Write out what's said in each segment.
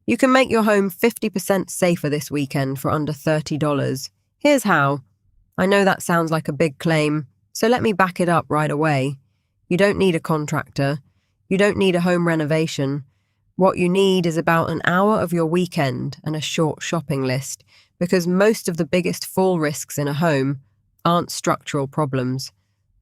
You can make your home 50% safer this weekend for under $30. Here's how. I know that sounds like a big claim, so let me back it up right away. You don't need a contractor. You don't need a home renovation. What you need is about an hour of your weekend and a short shopping list, because most of the biggest fall risks in a home aren't structural problems.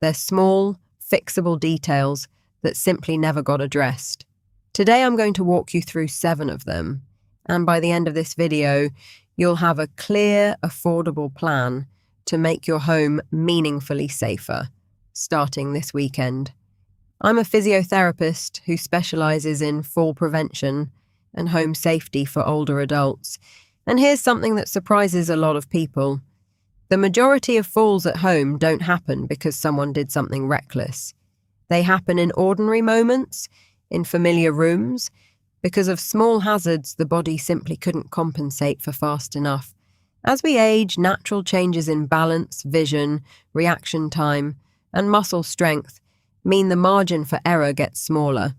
They're small, fixable details that simply never got addressed. Today I'm going to walk you through 7 of them, and by the end of this video, you'll have a clear, affordable plan to make your home meaningfully safer, starting this weekend. I'm a physiotherapist who specializes in fall prevention and home safety for older adults, and here's something that surprises a lot of people. The majority of falls at home don't happen because someone did something reckless. They happen in ordinary moments, in familiar rooms, because of small hazards the body simply couldn't compensate for fast enough. As we age, natural changes in balance, vision, reaction time, and muscle strength mean the margin for error gets smaller.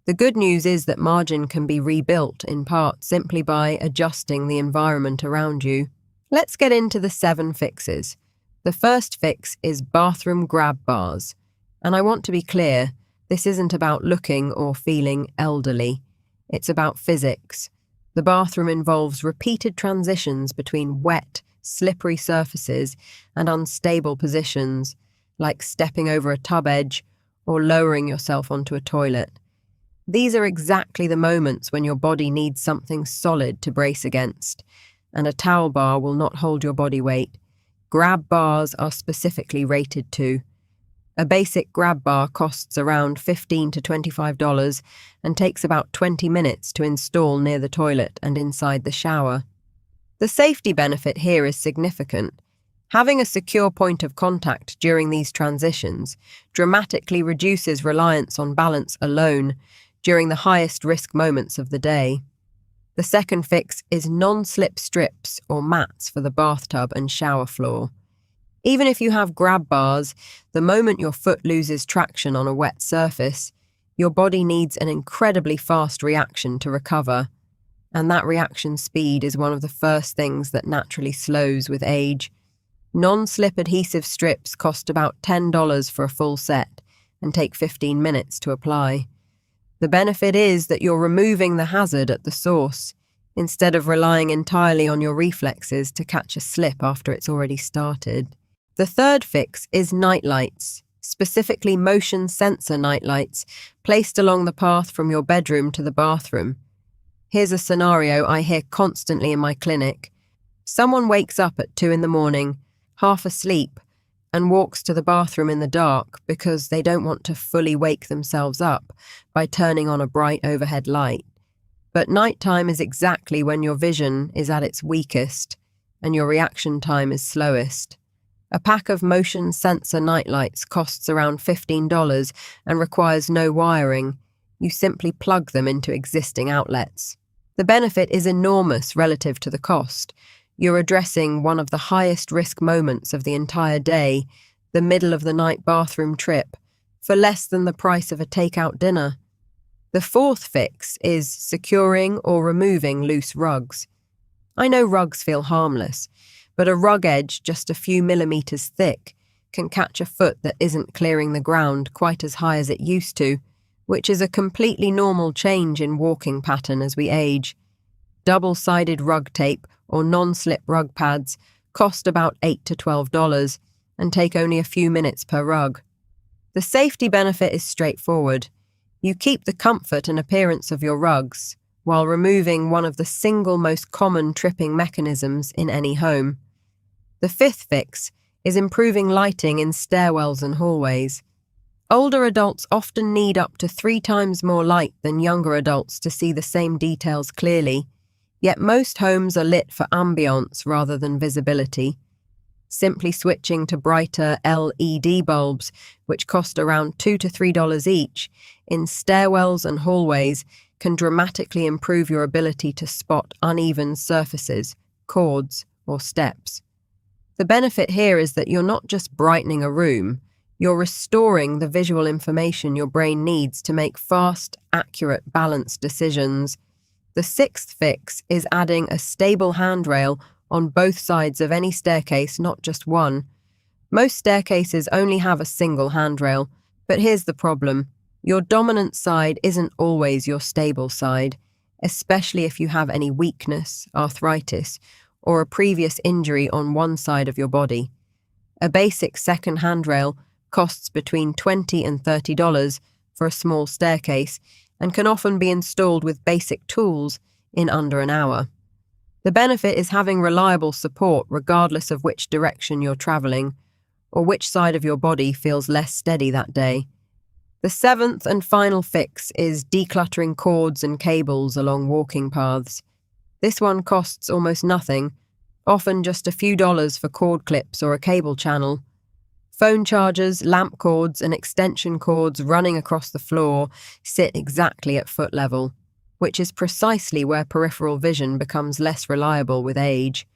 The good news is that margin can be rebuilt in part simply by adjusting the environment around you. Let's get into the 7 fixes. The first fix is bathroom grab bars. And I want to be clear, this isn't about looking or feeling elderly. It's about physics. The bathroom involves repeated transitions between wet, slippery surfaces and unstable positions, like stepping over a tub edge or lowering yourself onto a toilet. These are exactly the moments when your body needs something solid to brace against, and a towel bar will not hold your body weight. Grab bars are specifically rated to. A basic grab bar costs around $15 to $25 and takes about 20 minutes to install near the toilet and inside the shower. The safety benefit here is significant. Having a secure point of contact during these transitions dramatically reduces reliance on balance alone during the highest risk moments of the day. The second fix is non-slip strips or mats for the bathtub and shower floor. Even if you have grab bars, the moment your foot loses traction on a wet surface, your body needs an incredibly fast reaction to recover, and that reaction speed is one of the first things that naturally slows with age. Non-slip adhesive strips cost about $10 for a full set and take 15 minutes to apply. The benefit is that you're removing the hazard at the source, instead of relying entirely on your reflexes to catch a slip after it's already started. The third fix is nightlights, specifically motion sensor nightlights, placed along the path from your bedroom to the bathroom. Here's a scenario I hear constantly in my clinic. Someone wakes up at 2 a.m, half asleep, and walks to the bathroom in the dark because they don't want to fully wake themselves up by turning on a bright overhead light. But nighttime is exactly when your vision is at its weakest and your reaction time is slowest. A pack of motion sensor nightlights costs around $15 and requires no wiring. You simply plug them into existing outlets. The benefit is enormous relative to the cost. You're addressing one of the highest risk moments of the entire day, the middle of the night bathroom trip, for less than the price of a takeout dinner. The fourth fix is securing or removing loose rugs. I know rugs feel harmless, but a rug edge just a few millimeters thick can catch a foot that isn't clearing the ground quite as high as it used to, which is a completely normal change in walking pattern as we age. Double-sided rug tape or non-slip rug pads cost about $8 to $12 and take only a few minutes per rug. The safety benefit is straightforward. You keep the comfort and appearance of your rugs while removing one of the single most common tripping mechanisms in any home. The fifth fix is improving lighting in stairwells and hallways. Older adults often need up to 3 times more light than younger adults to see the same details clearly, yet most homes are lit for ambiance rather than visibility. Simply switching to brighter LED bulbs, which cost around $2 to $3 each, in stairwells and hallways can dramatically improve your ability to spot uneven surfaces, cords, or steps. The benefit here is that you're not just brightening a room, you're restoring the visual information your brain needs to make fast, accurate, balanced decisions. The sixth fix is adding a stable handrail on both sides of any staircase, not just one. Most staircases only have a single handrail, but here's the problem. Your dominant side isn't always your stable side, especially if you have any weakness, arthritis, or a previous injury on one side of your body. A basic second handrail costs between $20 and $30 for a small staircase and can often be installed with basic tools in under an hour. The benefit is having reliable support regardless of which direction you're traveling or which side of your body feels less steady that day. The seventh and final fix is decluttering cords and cables along walking paths. This one costs almost nothing, often just a few dollars for cord clips or a cable channel. Phone chargers, lamp cords, and extension cords running across the floor sit exactly at foot level, which is precisely where peripheral vision becomes less reliable with age.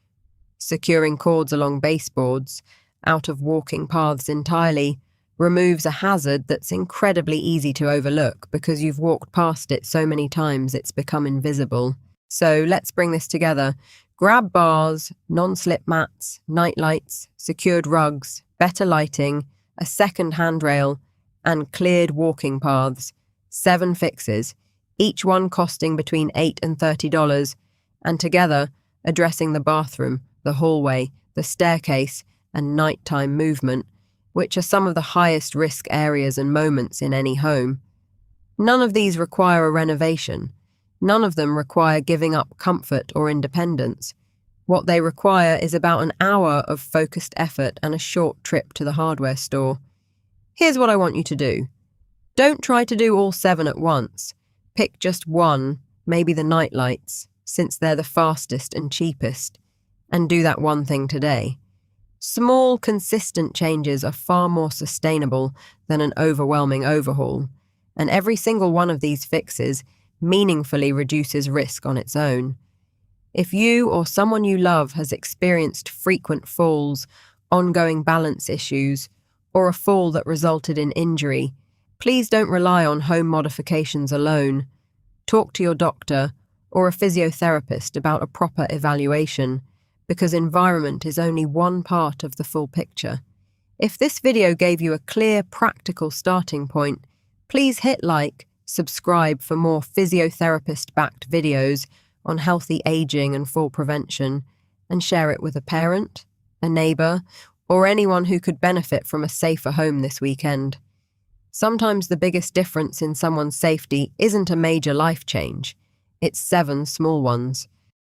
Securing cords along baseboards, out of walking paths entirely, removes a hazard that's incredibly easy to overlook because you've walked past it so many times it's become invisible. So let's bring this together. Grab bars, non-slip mats, nightlights, secured rugs, better lighting, a second handrail, and cleared walking paths. 7 fixes, each one costing between $8 and $30, and together addressing the bathroom, the hallway, the staircase, and nighttime movement, which are some of the highest risk areas and moments in any home. None of these require a renovation. None of them require giving up comfort or independence. What they require is about an hour of focused effort and a short trip to the hardware store. Here's what I want you to do. Don't try to do all 7 at once. Pick just one, maybe the nightlights, since they're the fastest and cheapest, and do that one thing today. Small, consistent changes are far more sustainable than an overwhelming overhaul, and every single one of these fixes meaningfully reduces risk on its own. If you or someone you love has experienced frequent falls, ongoing balance issues, or a fall that resulted in injury, please don't rely on home modifications alone. Talk to your doctor or a physiotherapist about a proper evaluation, because environment is only one part of the full picture. If this video gave you a clear, practical starting point, please hit like, subscribe for more physiotherapist-backed videos on healthy aging and fall prevention, and share it with a parent, a neighbour, or anyone who could benefit from a safer home this weekend. Sometimes the biggest difference in someone's safety isn't a major life change, it's 7 small ones.